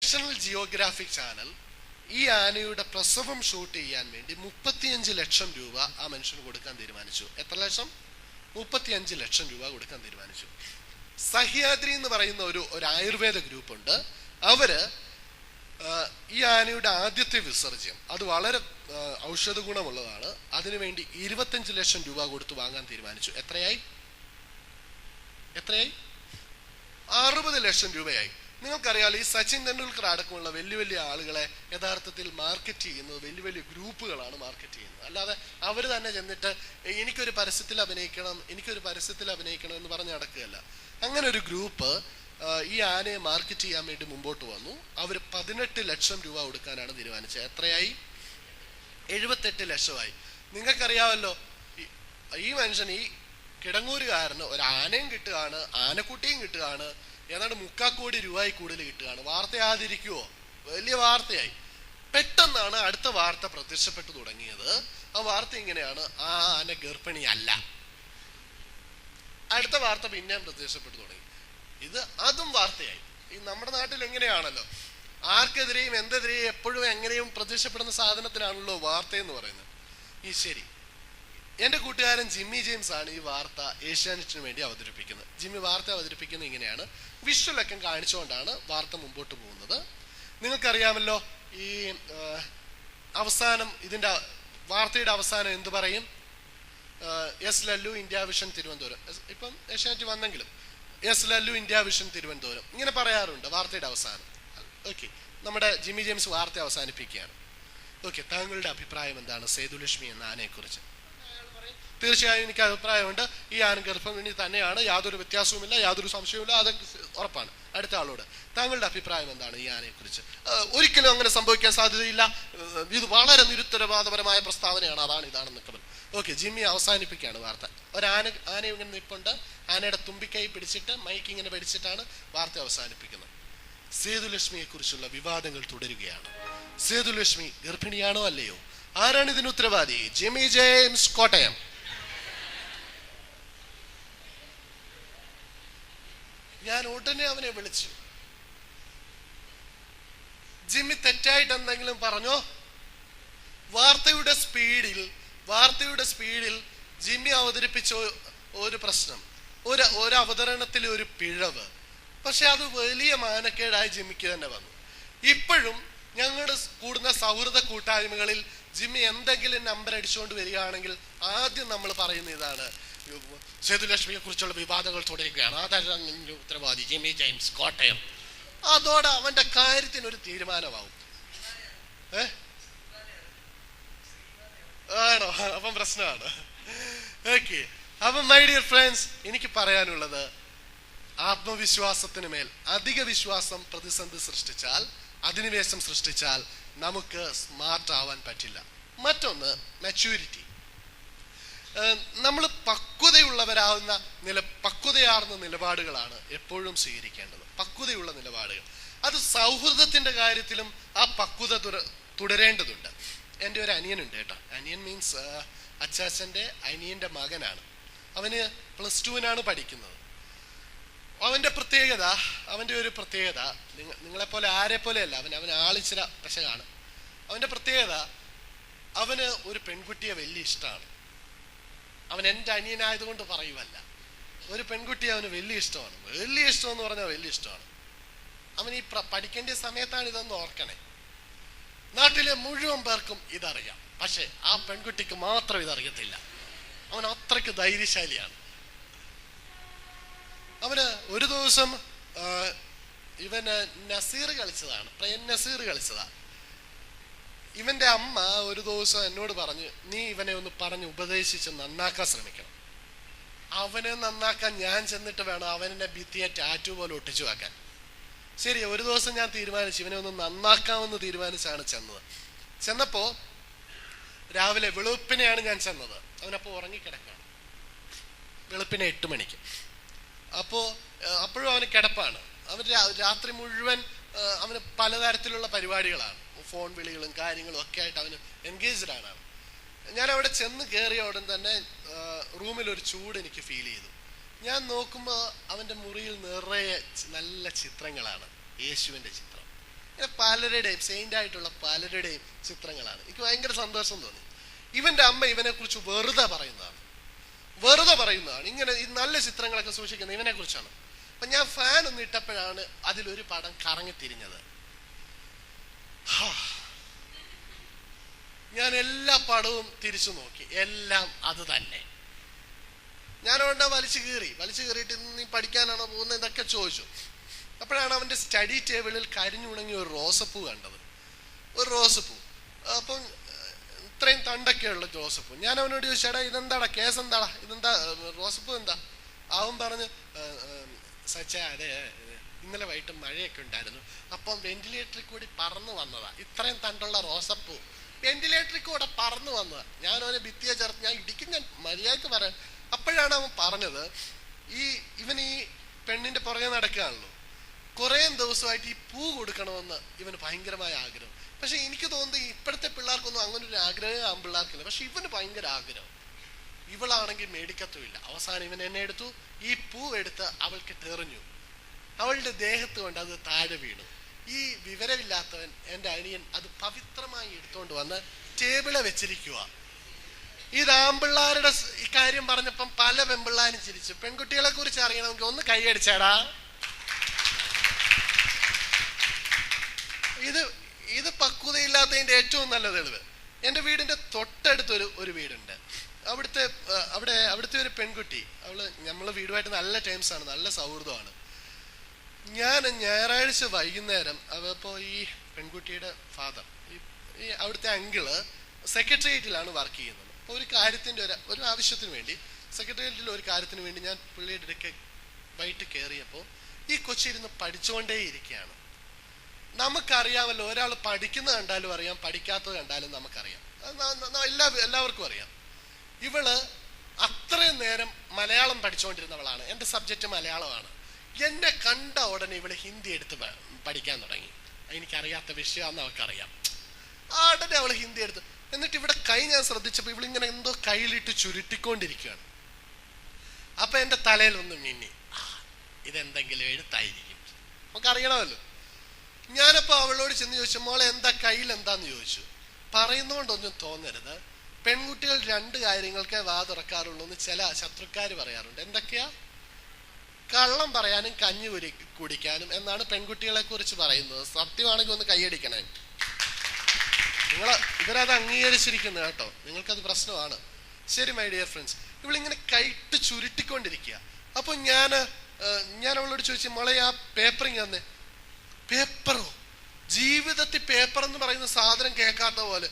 National geographic channel ഈ ആനയുടെ പ്രസവം ഷൂട്ട് ചെയ്യാൻ വേണ്ടി 35 ലക്ഷം രൂപ ആ മനുഷ്യന് കൊടുക്കാൻ തീരുമാനിച്ചു. എത്ര ലക്ഷം? 35 ലക്ഷം രൂപ കൊടുക്കാൻ തീരുമാനിച്ചു. സഹ്യാദ്രി എന്ന് പറയുന്ന ഒരു ആയുർവേദ ഗ്രൂപ്പ് ഉണ്ട്. അവര് ഈ ആനയുടെ ആദ്യത്തെ വിസർജ്യം അത് വളരെ ഔഷധ ഗുണമുള്ളതാണ്. അതിനുവേണ്ടി 25 ലക്ഷം രൂപ കൊടുത്ത് വാങ്ങാൻ തീരുമാനിച്ചു. എത്രയായി? 60 ലക്ഷം രൂപയായി. നിങ്ങൾക്കറിയാലോ, ഈ സച്ചിൻ തെണ്ടുൽക്കർ അടക്കമുള്ള വലിയ വലിയ ആളുകളെ യഥാർത്ഥത്തിൽ മാർക്കറ്റ് ചെയ്യുന്നത് വലിയ വലിയ ഗ്രൂപ്പുകളാണ് മാർക്കറ്റ് ചെയ്യുന്നത്. അല്ലാതെ അവർ തന്നെ ചെന്നിട്ട് എനിക്കൊരു പരസ്യത്തിൽ അഭിനയിക്കണം എന്ന് പറഞ്ഞ് നടക്കുകയല്ല. അങ്ങനെ ഒരു ഗ്രൂപ്പ് ഈ ആനയെ മാർക്കറ്റ് ചെയ്യാൻ വേണ്ടി മുമ്പോട്ട് വന്നു. അവർ 18 ലക്ഷം രൂപ കൊടുക്കാനാണ് തീരുമാനിച്ചത്. എത്രയായി? 78 ലക്ഷമായി. നിങ്ങൾക്കറിയാമല്ലോ, ഈ മനുഷ്യൻ, ഈ കിടങ്ങൂരുകാരന് ഒരു ആനയും കിട്ടുകയാണ്, ആനക്കുട്ടിയും കിട്ടുകയാണ്, ഏതാണ്ട് 3/4 കോടി രൂപയിൽ കൂടുതൽ കിട്ടുകയാണ്. വാർത്തയാതിരിക്കുവോ? വലിയ വാർത്തയായി. പെട്ടെന്നാണ് അടുത്ത വാർത്ത പ്രത്യക്ഷപ്പെട്ടു തുടങ്ങിയത്. ആ വാർത്ത ഇങ്ങനെയാണ്: ആ ആന ഗർഭിണിയല്ല. അടുത്ത വാർത്ത പിന്നെയും പ്രത്യക്ഷപ്പെട്ടു തുടങ്ങി. അതും വാർത്തയായി. ഈ നമ്മുടെ നാട്ടിൽ എങ്ങനെയാണല്ലോ, ആർക്കെതിരെയും എന്തെതിരെയും എപ്പോഴും എങ്ങനെയും പ്രത്യക്ഷപ്പെടുന്ന സാധനത്തിനാണല്ലോ വാർത്ത എന്ന് പറയുന്നത്. ശരി, എൻ്റെ കൂട്ടുകാരൻ ജിമ്മി ജെയിംസ് ആണ് ഈ വാർത്ത ഏഷ്യാനെറ്റിന് വേണ്ടി അവതരിപ്പിക്കുന്നത്. ജിമ്മി വാർത്ത അവതരിപ്പിക്കുന്നത് ഇങ്ങനെയാണ്: വിഷ്വലൊക്കെ കാണിച്ചുകൊണ്ടാണ് വാർത്ത മുമ്പോട്ട് പോകുന്നത്. നിങ്ങൾക്കറിയാമല്ലോ, ഈ അവസാനം, ഇതിൻ്റെ വാർത്തയുടെ അവസാനം എന്ത് പറയും? S Lallu, India vision, Thiruvananthapuram. ഇപ്പം ഏഷ്യാനെറ്റ് വന്നെങ്കിലും S Lallu, India vision, Thiruvananthapuram, ഇങ്ങനെ പറയാറുണ്ട് വാർത്തയുടെ അവസാനം. ഓക്കെ, നമ്മുടെ ജിമ്മി ജെയിംസ് വാർത്ത അവസാനിപ്പിക്കുകയാണ്. ഓക്കെ, താങ്കളുടെ അഭിപ്രായം എന്താണ് സേതുലക്ഷ്മി എന്ന ആനയെക്കുറിച്ച്? തീർച്ചയായും എനിക്ക് അഭിപ്രായമുണ്ട്. ഈ ആന ഗർഭിണി തന്നെയാണ്, യാതൊരു വ്യത്യാസവുമില്ല, യാതൊരു സംശയവുമില്ല, അത് ഉറപ്പാണ്. അടുത്ത ആളോട് താങ്കളുടെ അഭിപ്രായം എന്താണ് ഈ ആനയെക്കുറിച്ച്? ഒരിക്കലും അങ്ങനെ സംഭവിക്കാൻ സാധ്യതയില്ല, ഇത് വളരെ നിരുത്തരവാദപരമായ പ്രസ്താവനയാണ്, ഇതാണെന്നൊക്കെ പറഞ്ഞു. ഓക്കെ, ജിമ്മി അവസാനിപ്പിക്കുകയാണ് വാർത്ത. ആന ഇങ്ങനെ നിൽപ്പുണ്ട്. ആനയുടെ തുമ്പിക്കൈ പിടിച്ചിട്ട്, മൈക്ക് ഇങ്ങനെ പിടിച്ചിട്ടാണ് വാർത്ത അവസാനിപ്പിക്കുന്നത്. സേതുലക്ഷ്മിയെ കുറിച്ചുള്ള വിവാദങ്ങൾ തുടരുകയാണ്. സേതുലക്ഷ്മി ഗർഭിണിയാണോ അല്ലയോ? ആരാണ് ഇതിന് ഉത്തരവാദി? Jimmy James, Kottayam. ഞാൻ ഉടനെ അവനെ വിളിച്ചു. ജിമ്മി തെറ്റായിട്ട് എന്തെങ്കിലും പറഞ്ഞോ? വാർത്തയുടെ സ്പീഡിൽ ജിമ്മി അവതരിപ്പിച്ച ഒരു പ്രശ്നം, ഒരു അവതരണത്തിലെ ഒരു പിഴവ്, പക്ഷെ അത് വലിയ മാനക്കേടായി ജിമ്മിക്ക് തന്നെ വന്നു. ഇപ്പോഴും ഞങ്ങളുടെ കൂടുന്ന സൗഹൃദ കൂട്ടായ്മകളിൽ ജിമ്മി എന്തെങ്കിലും നമ്പർ അടിച്ചുകൊണ്ട് വരികയാണെങ്കിൽ ആദ്യം നമ്മൾ പറയുന്ന ഇതാണ്: സേതുലക്ഷ്മിയെ കുറിച്ചുള്ള വിവാദങ്ങൾ തുടരുകയാണ്, അതാണ് ഉത്തരവാദി ജിമ്മി ജെയിംസ്, കോട്ടയം. അതോടെ അവന്റെ കാര്യത്തിനൊരു തീരുമാനമാവും. ആണോ? അപ്പം പ്രശ്നമാണ്. ഓക്കെ, അപ്പം മൈ ഡിയർ ഫ്രണ്ട്സ്, എനിക്ക് പറയാനുള്ളത്, ആത്മവിശ്വാസത്തിന് മേൽ അധിക വിശ്വാസം പ്രതിസന്ധി സൃഷ്ടിച്ചാൽ, അധിനിവേശം സൃഷ്ടിച്ചാൽ നമുക്ക് സ്മാർട്ട് ആവാൻ പറ്റില്ല. മറ്റൊന്ന്, മെച്യൂരിറ്റി. നമ്മൾ പക്വതയാർന്ന നിലപാടുകളാണ് എപ്പോഴും സ്വീകരിക്കേണ്ടത്. പക്വതയുള്ള നിലപാടുകൾ. അത് സൗഹൃദത്തിന്റെ കാര്യത്തിലും ആ പക്വത തുടരേണ്ടതുണ്ട്. എൻ്റെ ഒരു അനിയനുണ്ട് കേട്ടോ. അനിയൻ മീൻസ് അച്ചാച്ചൻ്റെ അനിയൻ്റെ മകനാണ്. അവന് +2 പഠിക്കുന്നത്. അവൻ്റെ ഒരു പ്രത്യേകത നിങ്ങളെപ്പോലെ ആരെപ്പോലെയല്ല, അവൻ ആളിച്ചിര പെശകാണ്. അവൻ്റെ പ്രത്യേകത, അവന് ഒരു പെൺകുട്ടിയെ വലിയ ഇഷ്ടമാണ്. അവൻ എൻ്റെ അനിയനായതുകൊണ്ട് പറയുമല്ല, ഒരു പെൺകുട്ടിയെ അവന് വലിയ ഇഷ്ടമാണ്. വലിയ ഇഷ്ടം എന്ന് പറഞ്ഞാൽ വലിയ ഇഷ്ടമാണ്. അവൻ ഈ പഠിക്കേണ്ട സമയത്താണ് ഇതൊന്ന് ഓർക്കണേ. നാട്ടിലെ മുഴുവൻ പേർക്കും ഇതറിയാം, പക്ഷെ ആ പെൺകുട്ടിക്ക് മാത്രം ഇതറിയത്തില്ല. അവൻ അത്രയ്ക്ക് ധൈര്യശാലിയാണ്. അവന് ഒരു ദിവസം ഇവന് നസീർ കളിച്ചതാണ്, പ്രേം നസീർ കളിച്ചതാണ്. ഇവന്റെ അമ്മ ഒരു ദിവസം എന്നോട് പറഞ്ഞു, നീ ഇവനെ ഒന്ന് പറഞ്ഞ് ഉപദേശിച്ച് നന്നാക്കാൻ ശ്രമിക്കണം. അവനെ നന്നാക്കാൻ ഞാൻ ചെന്നിട്ട് വേണം അവനെ ഭിത്തിയെ ടാറ്റു പോലെ ഒട്ടിച്ചു വെക്കാൻ. ശരി, ഒരു ദിവസം ഞാൻ തീരുമാനിച്ചു ഇവനെ ഒന്ന് നന്നാക്കാമെന്ന് തീരുമാനിച്ചാണ് ചെന്നപ്പോ രാവിലെ വെളുപ്പിനെയാണ് ഞാൻ ചെന്നത്. അവനപ്പോ ഉറങ്ങിക്കിടക്കാണ്. വെളുപ്പിനെ 8 മണിക്ക്. അപ്പോഴും അവന് കിടപ്പാണ്. അവൻ രാത്രി മുഴുവൻ അവന് പലതരത്തിലുള്ള പരിപാടികളാണ്, ഫോൺ വിളികളും കാര്യങ്ങളും ഒക്കെ ആയിട്ട് അവന് എൻഗേജ്ഡ് ആണ്. ഞാൻ അവിടെ ചെന്ന് കയറിയ ഉടൻ തന്നെ റൂമിൽ ഒരു ചൂട് എനിക്ക് ഫീൽ ചെയ്തു. ഞാൻ നോക്കുമ്പോൾ അവൻ്റെ മുറിയിൽ നിറയെ നല്ല ചിത്രങ്ങളാണ്, യേശുവിൻ്റെ ചിത്രം. പലരുടെയും സെയിന്റ് ആയിട്ടുള്ള പലരുടെയും ചിത്രങ്ങളാണ്. എനിക്ക് ഭയങ്കര സന്തോഷം തോന്നി. ഇവന്റെ അമ്മ ഇവനെ കുറിച്ച് വെറുതെ പറയുന്നതാണ്. ഇങ്ങനെ ഈ നല്ല ചിത്രങ്ങളൊക്കെ സൂക്ഷിക്കുന്നത് ഇവനെ കുറിച്ചാണ്. അപ്പൊ ഞാൻ ഫാൻ ഒന്ന് ഇട്ടപ്പോഴാണ് അതിലൊരു പടം കറങ്ങി തിരിഞ്ഞത്. ഞാൻ എല്ലാ പടവും തിരിച്ചു നോക്കി, എല്ലാം അത് തന്നെ. ഞാൻ അവിടെ വലിച്ചു കീറിയിട്ട് നീ പഠിക്കാനാണോ പോകുന്നത് ഇതൊക്കെ ചോദിച്ചു. അപ്പോഴാണ് അവന്റെ സ്റ്റഡി ടേബിളിൽ കരിഞ്ഞുണങ്ങിയ ഒരു റോസപ്പൂ കണ്ടത്. ഒരു റോസപ്പൂ. അപ്പം ഇത്രയും തണ്ടൊക്കെയുള്ള റോസപ്പൂ. ഞാൻ അവനോട് ചോദിച്ചാടാ ഇതെന്താടാ, കേസ് എന്താടാ, ഇതെന്താ റോസപ്പൂ എന്താ? അവൻ പറഞ്ഞ് സച്ചാ അതെ ഇന്നലെ വൈകിട്ട് മഴയൊക്കെ ഉണ്ടായിരുന്നു, അപ്പം വെന്റിലേറ്ററിൽ കൂടി പറന്നു വന്നതാ, ഇത്രയും തണ്ടുള്ള റോസപ്പൂ വെന്റിലേറ്ററിൽ കൂടെ പറന്നു വന്നതാ. ഞാൻ അവനെ ഭിത്തിയെ ചേർത്ത് ഞാൻ ഇടിക്കും, ഞാൻ മര്യാദക്ക് പറയാൻ. അപ്പോഴാണ് അവൻ പറഞ്ഞത് ഇവൻ ഈ പെണ്ണിന്റെ പുറകെ നടക്കുകയാണല്ലോ, കുറേ ദിവസമായിട്ട് ഈ പൂ കൊടുക്കണമെന്ന് ഇവന് ഭയങ്കരമായ ആഗ്രഹം. പക്ഷെ എനിക്ക് തോന്നുന്നത് ഇപ്പോഴത്തെ പിള്ളേർക്കൊന്നും അങ്ങനെ ഒരു ആഗ്രഹം ആൺപിള്ളേർക്കില്ല. പക്ഷെ ഇവന് ഭയങ്കര ആഗ്രഹം. ഇവളാണെങ്കിൽ മേടിക്കത്തുമില്ല. അവസാനം ഇവൻ എന്നെ എടുത്തു, ഈ പൂ എടുത്ത് അവൾക്ക് എറിഞ്ഞു. അവളുടെ ദേഹത്ത് കൊണ്ട് അത് താഴെ വീണു. ഈ വിവരമില്ലാത്തവൻ എൻ്റെ അനിയൻ അത് പവിത്രമായി എടുത്തുകൊണ്ട് വന്ന് ടേബിളെ വെച്ചിരിക്കുക. ഇത് ആൺപിള്ളാരുടെ ഈ കാര്യം പറഞ്ഞപ്പം പല പെൺപിള്ളാരും ചിരിച്ചു. പെൺകുട്ടികളെ കുറിച്ച് അറിയണമെങ്കിൽ ഒന്ന് കൈയടിച്ചാടാ. ഇത് പക്വതയില്ലാത്തതിന്റെ ഏറ്റവും നല്ല തെളിവ്. എൻ്റെ വീടിന്റെ തൊട്ടടുത്തൊരു വീടുണ്ട്. അവിടുത്തെ ഒരു പെൺകുട്ടി, നമ്മളെ വീടുമായിട്ട് നല്ല ടൈംസ് ആണ്, നല്ല സൗഹൃദമാണ്. ഞാൻ ഞായറാഴ്ച വൈകുന്നേരം അപ്പോൾ ഈ പെൺകുട്ടിയുടെ ഫാദർ ഈ അവിടുത്തെ അങ്കിള് സെക്രട്ടേറിയറ്റിലാണ് വർക്ക് ചെയ്യുന്നത്. അപ്പോൾ ഒരു കാര്യത്തിൻ്റെ ഒരു ആവശ്യത്തിന് വേണ്ടി സെക്രട്ടേറിയറ്റിൽ ഒരു കാര്യത്തിന് വേണ്ടി ഞാൻ പുള്ളിയുടെ ഇടയ്ക്ക് വൈകിട്ട് കയറിയപ്പോൾ ഈ കൊച്ചിരുന്ന് പഠിച്ചുകൊണ്ടേ ഇരിക്കുകയാണ്. നമുക്കറിയാമല്ലോ, ഒരാൾ പഠിക്കുന്നത് കണ്ടാലും അറിയാം, പഠിക്കാത്തത് കണ്ടാലും നമുക്കറിയാം, എല്ലാവർക്കും അറിയാം. ഇവള് അത്രയും നേരം മലയാളം പഠിച്ചുകൊണ്ടിരുന്നവളാണ്. എൻ്റെ സബ്ജക്റ്റ് മലയാളമാണ്. എന്നെ കണ്ട ഉടനെ ഇവള് ഹിന്ദി എടുത്ത് പഠിക്കാൻ തുടങ്ങി. എനിക്കറിയാത്ത വിഷയമാണെന്ന് അവൾക്കറിയാം. ഉടനെ അവള് ഹിന്ദി എടുത്ത്, എന്നിട്ട് ഇവിടെ കൈ ഞാൻ ശ്രദ്ധിച്ചപ്പോൾ ഇവളിങ്ങനെ എന്തോ കയ്യിലിട്ട് ചുരുട്ടിക്കൊണ്ടിരിക്കുകയാണ്. അപ്പൊ എൻ്റെ തലയിലൊന്നും മിന്നി, ഇതെന്തെങ്കിലും എഴുത്തായിരിക്കും, നമുക്കറിയണമല്ലോ. ഞാനപ്പോ അവളോട് ചെന്ന് ചോദിച്ചു, മോളെ എന്താ കയ്യിൽ എന്താന്ന് ചോദിച്ചു. പറയുന്നോണ്ടൊന്നും തോന്നരുത്, പെൺകുട്ടികൾ 2 കാര്യങ്ങൾക്കേ വാ തുറക്കാറുള്ളൂ എന്ന് ചില ശത്രുക്കാർ പറയാറുണ്ട്. എന്തൊക്കെയാ? കള്ളം പറയാനും കഞ്ഞി കുടിക്കാനും എന്നാണ് പെൺകുട്ടികളെ കുറിച്ച് പറയുന്നത്. സത്യമാണെങ്കിൽ ഒന്ന് കൈയടിക്കണേ. ഇവരത് അംഗീകരിച്ചിരിക്കുന്നത് കേട്ടോ, നിങ്ങൾക്കത് പ്രശ്നമാണ്. ശരി മൈ ഡിയർ ഫ്രണ്ട്സ്, ഇവളിങ്ങനെ കൈട്ട് ചുരുട്ടിക്കൊണ്ടിരിക്കുക. അപ്പൊ ഞാൻ അവളോട് ചോദിച്ചു, മോളെ ആ പേപ്പറിങ് തന്നെ. പേപ്പറോ? ജീവിതത്തിൽ പേപ്പർ എന്ന് പറയുന്ന സാധനം കേൾക്കാത്ത പോലെ